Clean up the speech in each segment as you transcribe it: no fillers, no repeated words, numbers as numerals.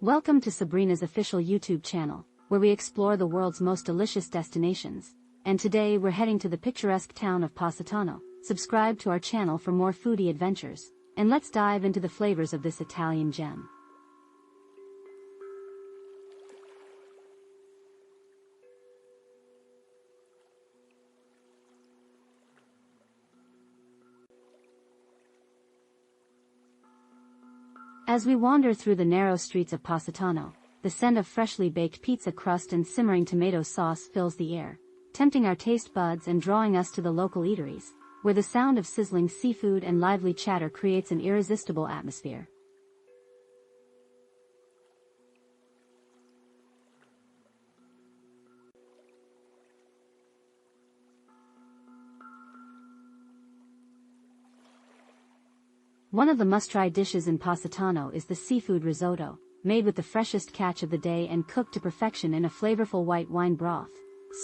Welcome to Sabrina's official YouTube channel, where we explore the world's most delicious destinations. And today we're heading to the picturesque town of Positano. Subscribe to our channel for more foodie adventures, and let's dive into the flavors of this Italian gem. As we wander through the narrow streets of Positano, the scent of freshly baked pizza crust and simmering tomato sauce fills the air, tempting our taste buds and drawing us to the local eateries, where the sound of sizzling seafood and lively chatter creates an irresistible atmosphere. One of the must-try dishes in Positano is the seafood risotto, made with the freshest catch of the day and cooked to perfection in a flavorful white wine broth.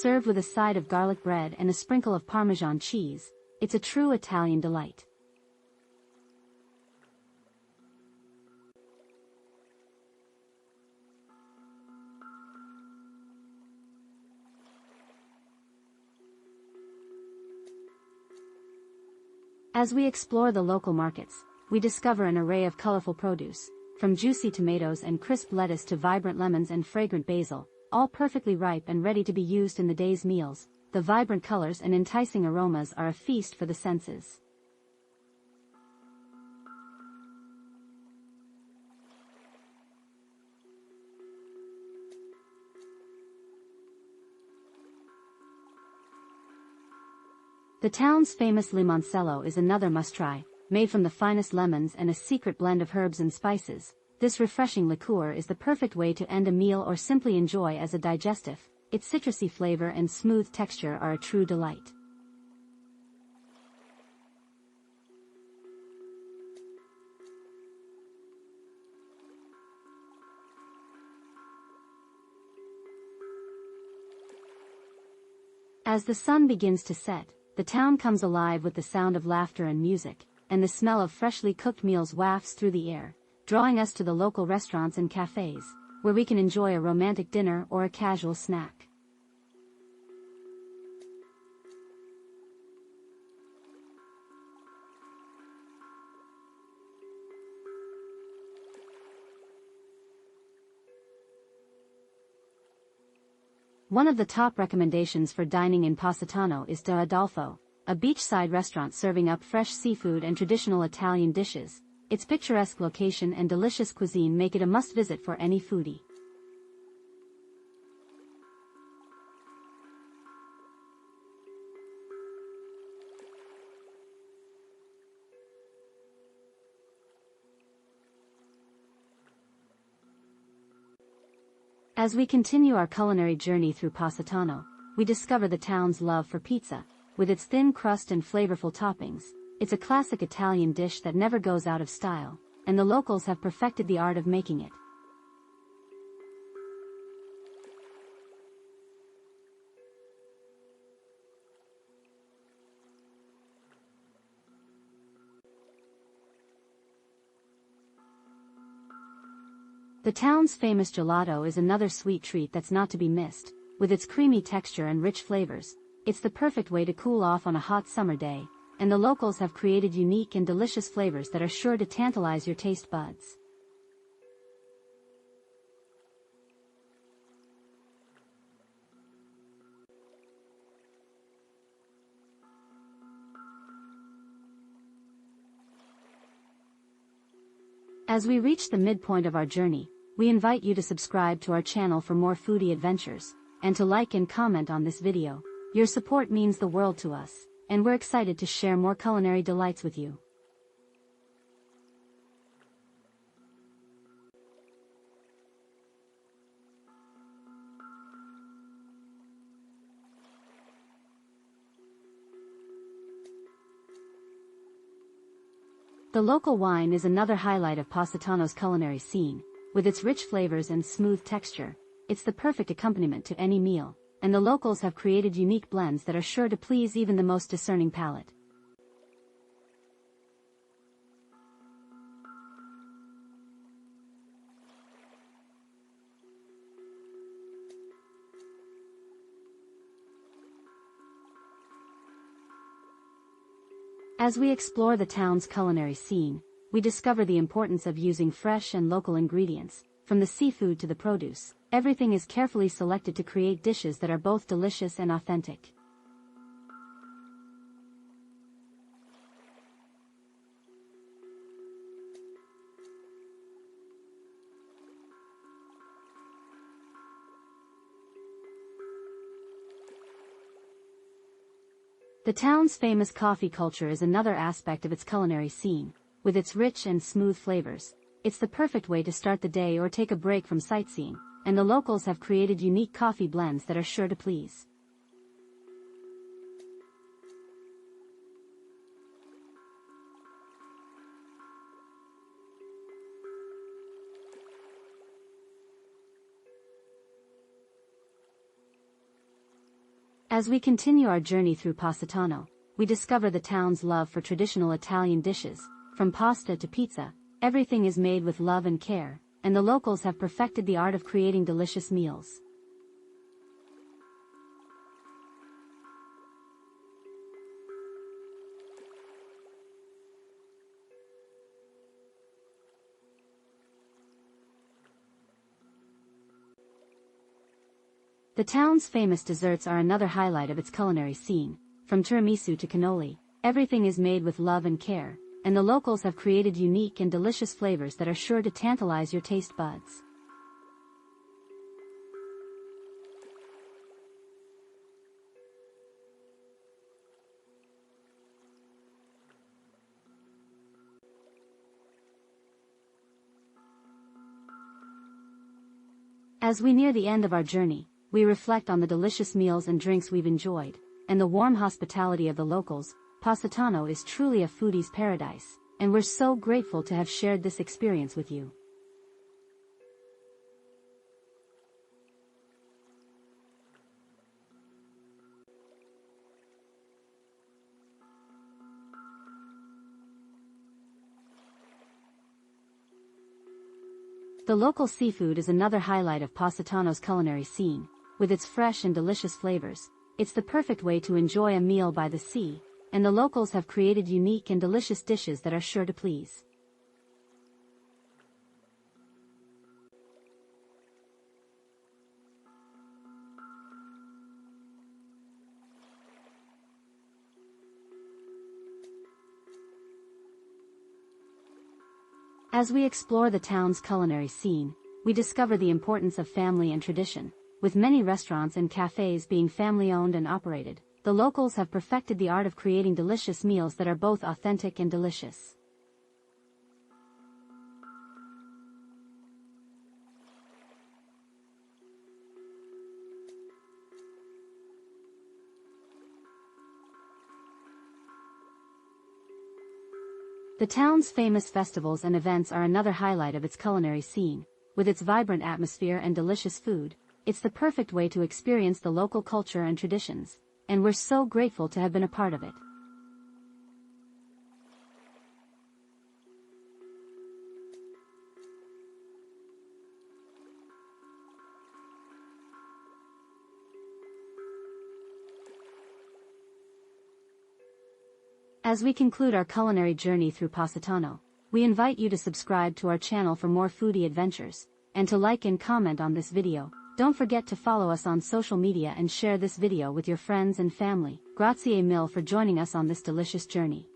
Served with a side of garlic bread and a sprinkle of Parmesan cheese, it's a true Italian delight. As we explore the local markets, we discover an array of colorful produce, from juicy tomatoes and crisp lettuce to vibrant lemons and fragrant basil, all perfectly ripe and ready to be used in the day's meals. The vibrant colors and enticing aromas are a feast for the senses. The town's famous Limoncello is another must-try, made from the finest lemons and a secret blend of herbs and spices. This refreshing liqueur is the perfect way to end a meal or simply enjoy as a digestive. Its citrusy flavor and smooth texture are a true delight. As the sun begins to set, the town comes alive with the sound of laughter and music, and the smell of freshly cooked meals wafts through the air, drawing us to the local restaurants and cafes, where we can enjoy a romantic dinner or a casual snack. One of the top recommendations for dining in Positano is the Adolfo, a beachside restaurant serving up fresh seafood and traditional Italian dishes. Its picturesque location and delicious cuisine make it a must-visit for any foodie. As we continue our culinary journey through Positano, we discover the town's love for pizza. With its thin crust and flavorful toppings, it's a classic Italian dish that never goes out of style, and the locals have perfected the art of making it. The town's famous gelato is another sweet treat that's not to be missed. With its creamy texture and rich flavors, it's the perfect way to cool off on a hot summer day, and the locals have created unique and delicious flavors that are sure to tantalize your taste buds. As we reach the midpoint of our journey, we invite you to subscribe to our channel for more foodie adventures, and to like and comment on this video. Your support means the world to us, and we're excited to share more culinary delights with you. The local wine is another highlight of Positano's culinary scene. With its rich flavors and smooth texture, it's the perfect accompaniment to any meal, and the locals have created unique blends that are sure to please even the most discerning palate. As we explore the town's culinary scene, we discover the importance of using fresh and local ingredients. From the seafood to the produce, everything is carefully selected to create dishes that are both delicious and authentic. The town's famous coffee culture is another aspect of its culinary scene. With its rich and smooth flavors, it's the perfect way to start the day or take a break from sightseeing, and the locals have created unique coffee blends that are sure to please. As we continue our journey through Positano, we discover the town's love for traditional Italian dishes. From pasta to pizza, everything is made with love and care, and the locals have perfected the art of creating delicious meals. The town's famous desserts are another highlight of its culinary scene. From tiramisu to cannoli, everything is made with love and care, and the locals have created unique and delicious flavors that are sure to tantalize your taste buds. As we near the end of our journey, we reflect on the delicious meals and drinks we've enjoyed, and the warm hospitality of the locals. Positano is truly a foodie's paradise, and we're so grateful to have shared this experience with you. The local seafood is another highlight of Positano's culinary scene. With its fresh and delicious flavors, it's the perfect way to enjoy a meal by the sea, and the locals have created unique and delicious dishes that are sure to please. As we explore the town's culinary scene, we discover the importance of family and tradition. With many restaurants and cafes being family-owned and operated, the locals have perfected the art of creating delicious meals that are both authentic and delicious. The town's famous festivals and events are another highlight of its culinary scene. With its vibrant atmosphere and delicious food, it's the perfect way to experience the local culture and traditions, and we're so grateful to have been a part of it. As we conclude our culinary journey through Positano, we invite you to subscribe to our channel for more foodie adventures, and to like and comment on this video. Don't forget to follow us on social media and share this video with your friends and family. Grazie mille for joining us on this delicious journey.